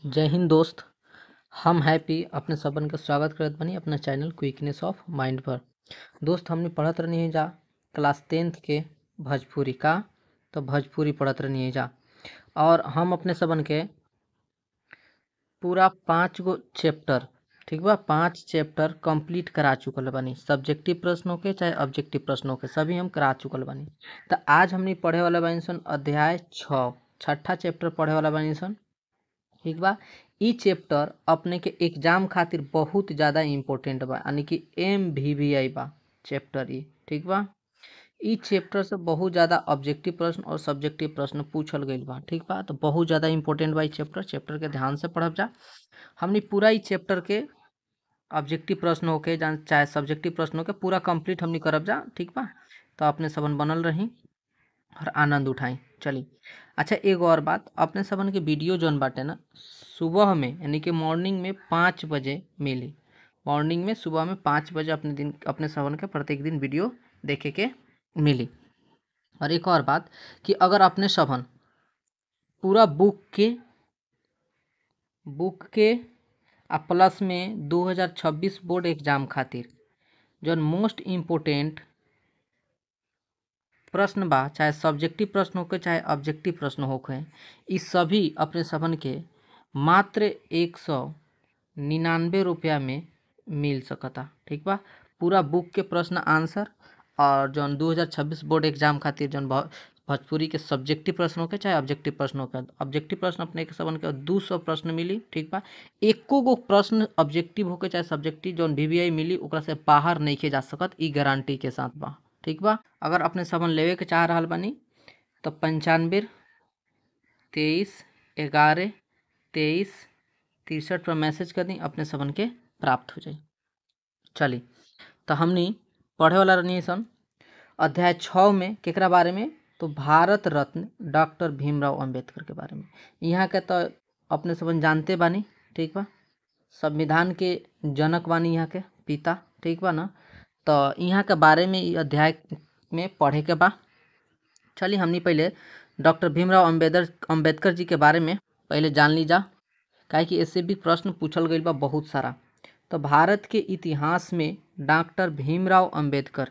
जय हिंद दोस्त। हम हैप्पी अपने सबन के स्वागत करत बनी अपना चैनल क्विकनेस ऑफ माइंड पर। दोस्त हमने पढ़त रहनी जा क्लास 10th के भोजपुरी का, तो भोजपुरी पढ़त रहनी जा और हम अपने सबन के पूरा 5 गो चैप्टर, ठीक बा, 5 चैप्टर कंप्लीट करा चुकल बानी। सब्जेक्टिव प्रश्नों के चाहे ऑब्जेक्टिव प्रश्नों के सभी हम करा चुकल बानी। तो आज हमने पढ़े वाला बानी सन अध्याय 6, छठा चैप्टर पढ़े वाला बानी सन, ठीक बा। ई चैप्टर अपने के एग्जाम खातिर बहुत ज़्यादा इम्पोर्टेंट बा, यानी कि MVVI बा चैप्टर ई, ठीक बा। ई चैप्टर से बहुत ज़्यादा ऑब्जेक्टिव प्रश्न और सब्जेक्टिव प्रश्न पूछल गईल बा, ठीक बा। तो बहुत ज़्यादा इम्पोर्टेंट बा ई चैप्टर के ध्यान से पढ़ब जा। हमने पूरा ई चैप्टर के ऑब्जेक्टिव प्रश्न होके चाहे सब्जेक्टिव प्रश्न होके पूरा कंप्लीट हमने करब जा, ठीक बा। तो अपने सबन बनल रही और आनंद उठाई। चली अच्छा, एगो और बात, अपने सबन के वीडियो जौन बाटे ना सुबह में यानी कि मॉर्निंग में 5 बजे मिली। मॉर्निंग में सुबह में 5 बजे अपने सबन के प्रत्येक दिन वीडियो देखे के मिली। और एक और बात कि अगर अपने सबन पूरा बुक के आ प्लस में 2026 बोर्ड एग्जाम खातिर जौन मोस्ट इम्पोर्टेंट प्रश्न बा, चाहे सब्जेक्टिव प्रश्न होके चाहे ऑब्जेक्टिव प्रश्न होके, इस सभी अपने सबन के मात्र 199 रुपया में मिल सकता, ठीक बा। पूरा बुक के प्रश्न आंसर और जौन 2026 बोर्ड एग्जाम खातिर जौन भोजपुरी के सब्जेक्टिव प्रश्न होके चाहे ऑब्जेक्टिव प्रश्न होके, ऑब्जेक्टिव प्रश्न अपने के सबन के 200 प्रश्न मिली, ठीक बा। एको गो प्रश्न ऑब्जेक्टिव होके चाहे सब्जेक्टिव जौन VVI मिली ओकरा से बाहर नहीं के जा सकत, ई गारंटी के साथ बा, ठीक बा। अगर अपने सबन लेवे के चाह रहल बानी तो 95 23 11 23 63 पर मैसेज कर दी, अपने सबन के प्राप्त हो जाए। चली तो हमनी पढ़े वाला रहनी सन अध्याय 6 में केकरा बारे में, तो भारत रत्न डॉक्टर भीमराव अंबेडकर के बारे में। यहाँ के तो अपने सबन जानते बानी, ठीक बा। संविधान के जनक बानी यहाँ के पिता, ठीक बा ना। तो यहाँ के बारे में ई अध्याय में पढ़े के बा। चलिए हमनी पहले डॉक्टर भीमराव अंबेडकर जी के बारे में पहले जान ली जा, काहे कि इससे भी प्रश्न पूछल गईल बा बहुत सारा। तो भारत के इतिहास में डॉक्टर भीमराव अंबेडकर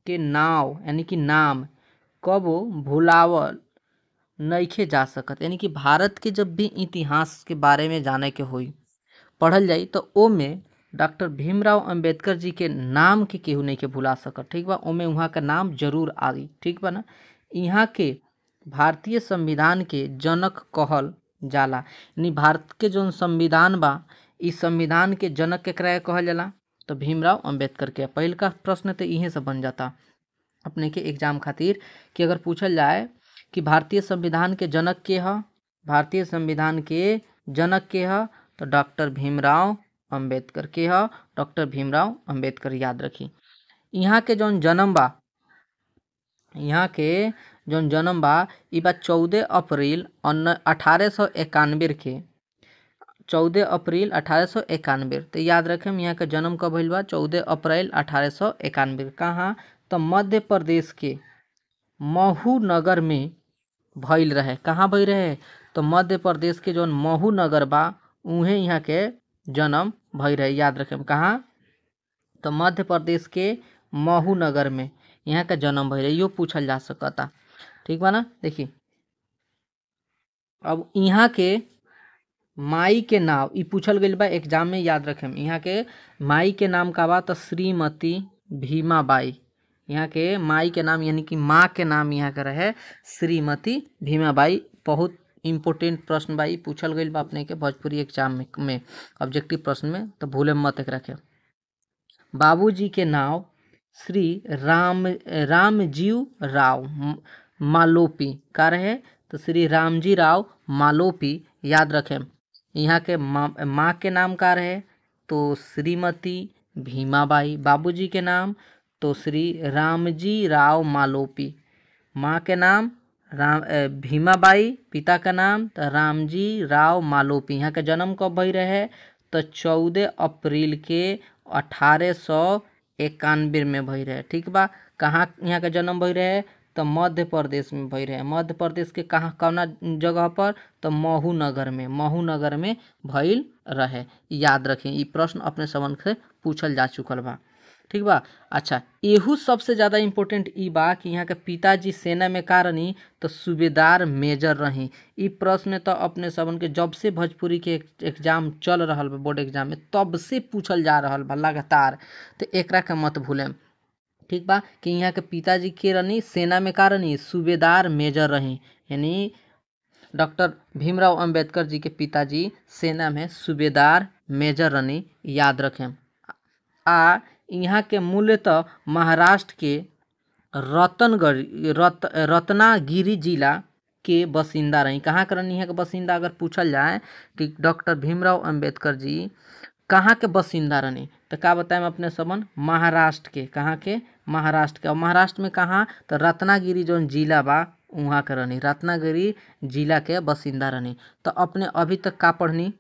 के नाव यानी कि नाम कबो भुलावल नइखे जा सकत, यानी कि भारत के जब भी इतिहास के बारे में जाने के होई पढ़ल जाई तो ओमे डॉक्टर भीमराव अंबेडकर जी के नाम के केहू नहीं के भुला सकत, ठीक बा। ओमे वहाँ का नाम जरूर आई, ठीक बा ना। यहाँ के भारतीय संविधान के जनक कहल जाला, यानी भारत के जो संविधान बा इस संविधान के जनक केकरा कहल जाला, तो भीमराव अंबेडकर के। पहल का प्रश्न तो इहे से बन जाता अपने के एग्जाम खातिर कि अगर पूछल जाए कि भारतीय संविधान के जनक के ह, भारतीय संविधान के जनक के ह, तो डॉक्टर भीमराव अंबेडकर के ह, डॉक्टर भीमराव अंबेडकर याद रखी। यहाँ के जौन जन्म बा, यहाँ के जौन जन्म बा ई बा 14 अप्रैल 1891 के, 14 अप्रैल 1891। तो याद रखें यहाँ का जन्म कब भइल बा, 14 अप्रैल 1891। कहाँ, तो मध्य प्रदेश के महू नगर में भइल रहे। कहाँ भइल रहे, तो मध्य प्रदेश के जौन महू नगर बा उहे यहाँ के जन्म भइल रहे। याद रखें कहाँ, तो मध्य प्रदेश के महू नगर में यहाँ का जन्म भइल रहे, यो पूछल जा सकता, ठीक बा ना। देखिए अब यहाँ के माई के नाम ई पूछल गईल बा एग्जाम में, याद रखें यहाँ के माई के नाम का बा, तो श्रीमती भीमाबाई। यहाँ के माई के नाम यानी कि माँ के नाम यहाँ के रहे श्रीमती भीमाबाई। बहुत इम्पोर्टेंट प्रश्न बा, पूछल गईल बा अपने के भोजपुरी एग्जाम में ऑब्जेक्टिव प्रश्न में, तो भूले मत एक रखे। बाबूजी के नाम श्री रामजीव राव मालोपी का रहे, तो श्री रामजी राव मालोपी। याद रखें यहाँ के माँ के नाम का रहे, तो श्रीमती भीमाबाई। बाबूजी के नाम तो श्री रामजी राव मालोपी, माँ के नाम भीमाबाई, पिता का नाम तो रामजी राव मालोपी। यहाँ के जन्म कब भई रहे, तो 14 अप्रैल के 1891 में भई रहे, ठीक बा। कहाँ यहाँ का जन्म भई रहे, तो मध्य प्रदेश में भई रहे। मध्य प्रदेश के कहाँ कौना जगह पर, तो महू नगर में भइल रहे। याद रखें, ये प्रश्न अपने समन से पूछल जा चुकल बा। ठीक बा। अच्छा, एहू सबसे ज़्यादा इम्पोर्टेंट ई बा कि यहाँ के पिताजी सेना में का रही, तो सूबेदार मेजर रही। ई प्रश्न तो अपने सबन के जब से भोजपुरी के एग्जाम चल रहा बा, बोर्ड एग्जाम में, तब से पूछल जा रहा बा लगातार। तो एकरा के मत भूलें। ठीक बा कि यहाँ के पिताजी के रही सेना में का रही, सूबेदार मेजर रही। यानी डॉक्टर भीमराव अंबेडकर जी के पिताजी सेना में सूबेदार मेजर रही। याद रखें। आ यहाँ के मूलतः महाराष्ट्र के रत्नागिरी जिला के बसिंदा रही। कहाँ के रही है के बसिंदा, अगर पूछल जाए कि डॉक्टर भीमराव अंबेडकर जी कहाँ के बसिंदा रही, तो का बताएं अपने सबन, महाराष्ट्र के। कहाँ के, महाराष्ट्र के। और महाराष्ट्र में कहाँ, तो रत्नागिरी जो जिला बा वहाँ के रही, रत्नागिरी जिला के बसिंदा रही। तो अपने अभी तक का पढ़नी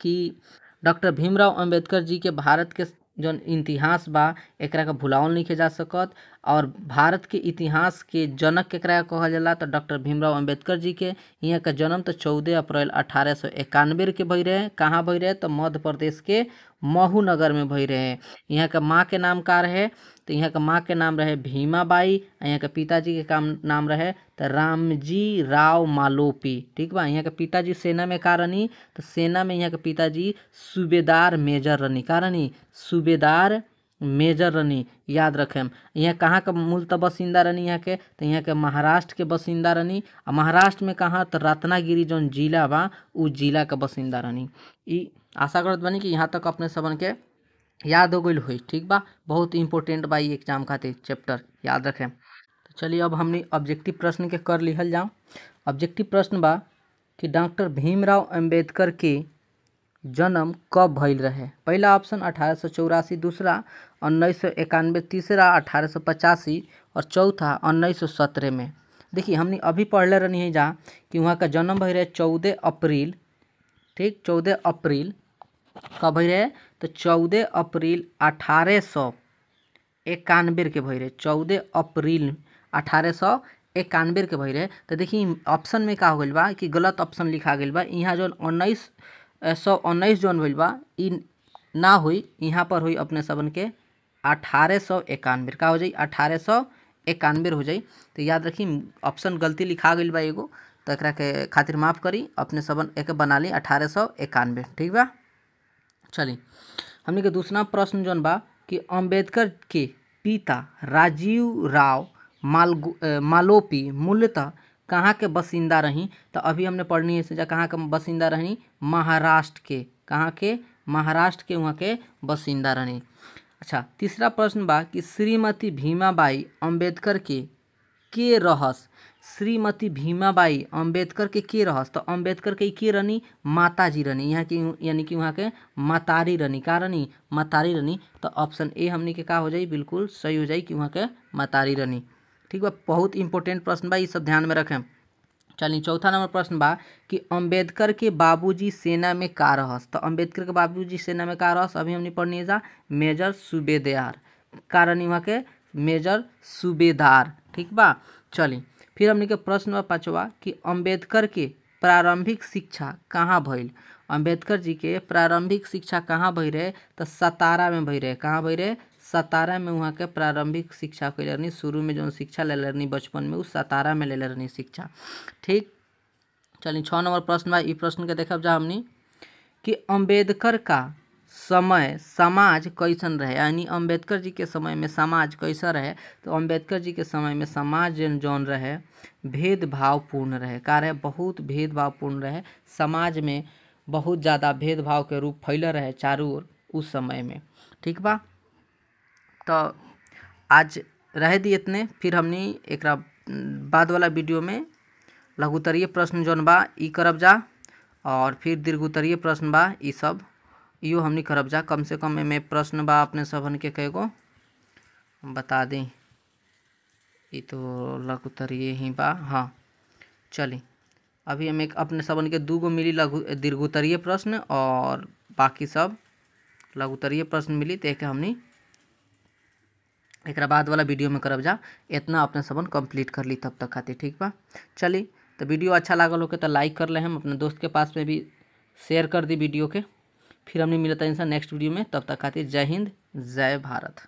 कि डॉक्टर भीमराव अंबेडकर जी के भारत के जौन इतिहास बा एकरा के भुलावल नहीं जा सकत। और भारत के इतिहास के जनक केकरा कहल जाला, तो डॉक्टर भीमराव अंबेडकर जी के। यहाँ का जन्म तो 14 अप्रैल 1891 के भई रहे। कहाँ भई रहे, तो मध्य प्रदेश के महू नगर में भई रहे। यहाँ का माँ के नाम का रहे, तो यहाँ का माँ के नाम रहे भीमाबाई। यहाँ के पिताजी के काम नाम रहे तो रामजी राव मालोपी। ठीक बा। यहाँ के पिताजी सेना में का रही, तो सेना में यहाँ के पिताजी सूबेदार मेजर रही। का रही, सूबेदार मेजर रनी। याद रखें। यहाँ कहाँ का मूल बसिंदा रनी, यहाँ के तो यहाँ के महाराष्ट्र के बसिंदा रनी। और महाराष्ट्र में कहाँ, तो रत्नागिरी जौन जिला बा उ जिला का बसिंदा रनी। ई आशा करत बानी कि यहाँ तक अपने सबन के याद हो गई हुई। ठीक बा। बहुत इंपॉर्टेंट बा ये एग्जाम खातिर चैप्टर, याद रखें। तो चलिए अब हमने ऑब्जेक्टिव प्रश्न के कर लिहल जाऊँ। ऑब्जेक्टिव प्रश्न बा कि डॉक्टर भीमराव अंबेडकर के जन्म कब भइल रहे। पहला ऑप्शन 1884, दूसरा 1991, तीसरा 1885 और चौथा 1917 में। देखिए हमने अभी पढ़ले रहनी है जहाँ कि वहाँ का जन्म भई रहे 14 अप्रैल। ठीक, 14 अप्रैल कब भई रहे, तो 14 अप्रैल 1891 के भई रहे। 14 अप्रैल 1891 के भई रहे। तो देखिए ऑप्शन में का हो गइल बा कि गलत ऑप्शन लिखा गइल बा। यहाँ जो 1919 जौन भइल बा ई ना हुई, यहाँ पर हुई अपने सबन के 1891। का हो जाई, 1891 हो जाई। तो याद रखी ऑप्शन गलती लिखा गइल बा एगो, तो एकरा के खातिर माफ़ करी, अपने सबन एक बना ली 1891। ठीक बा। चली हमने के दूसरा प्रश्न जौन बा कि अंबेडकर के पिता राजीव राव मालोपी मूलतः कहाँ के बसिंदा रही। तो अभी हमने पढ़नी है से कहाँ के बसिंदा रही, महाराष्ट्र के। कहाँ के, महाराष्ट्र के वहाँ के बसिंदा रही। अच्छा, तीसरा प्रश्न बा कि श्रीमती भीमाबाई अंबेडकर के रहस। श्रीमती भीमाबाई अंबेडकर के रहस, तो अंबेडकर के रनी, माता जी रनी। यहाँ की यानी कि वहाँ के मातारी रनी। का रनी, मातारी रनी। तो ऑप्शन ए हमने के का हो जाई, बिल्कुल सही हो जाई कि वहाँ के मातारी रनी। ठीक बा। बहुत इंपॉर्टेंट प्रश्न बा, ये सब ध्यान में रखें। चलिए चौथा नंबर प्रश्न बा कि अंबेडकर के बाबूजी सेना में का रहस। तो अंबेडकर के बाबूजी सेना में का रहस, अभी हमने पढ़नी जा मेजर सूबेदार। का रनी वहाँ के, मेजर सूबेदार। ठीक बा। चलिए फिर हमने के प्रश्न बा पाँचवा कि अंबेडकर के प्रारंभिक शिक्षा कहाँ भइल। अंबेडकर जी के प्रारंभिक शिक्षा कहाँ भई रहे, तो सतारा में भई रहे। कहाँ भई रहे, सतारा में वहाँ के प्रारंभिक शिक्षा कैले रहनी। शुरू में जो शिक्षा ले रहनी बचपन में, उस सतारा में ले रहनी शिक्षा। ठीक। चलिए 6 नंबर प्रश्न बा। ई प्रश्न के देखब जा हमनी कि अंबेडकर का समय समाज कैसन रहे। यानी अंबेडकर जी के समय में समाज कैसा रहे, तो अंबेडकर जी के समय में समाज जौन रहे भेदभावपूर्ण रहे। का रहे, बहुत भेदभावपूर्ण रहे। समाज में बहुत ज़्यादा भेदभाव के रूप फैले रहे चारों ओर उस समय में। ठीक बा। तो आज रह दी इतने, फिर हमनी एक बाद वाला वीडियो में लघुत्तरीय प्रश्न जौन बा ई करब जा, और फिर दीर्घोत्तरीय प्रश्न बा ई सब इहो हमनी करब जा। कम से कम में प्रश्न बा अपने सबन के कएगो बता दें। ये तो लघुत्तरीय ही बा। हाँ चलिए अभी हम एक अपने सबन के 2 गो मिली दीर्घोत्तरीय प्रश्न, और बाकी सब लघुत्तरीय प्रश्न मिली। तो एक हमनी एक बाद वाला वीडियो में करब जा। इतना अपने सबन कंप्लीट कर ली तब तक खातिर, ठीक बा। चली तो वीडियो अच्छा लागल होके तो लाइक कर ले, हम अपने दोस्त के पास में भी शेयर कर दी वीडियो के। फिर हमने मिलता है इंसान नेक्स्ट वीडियो में, तब तक खातिर जय हिंद जय भारत।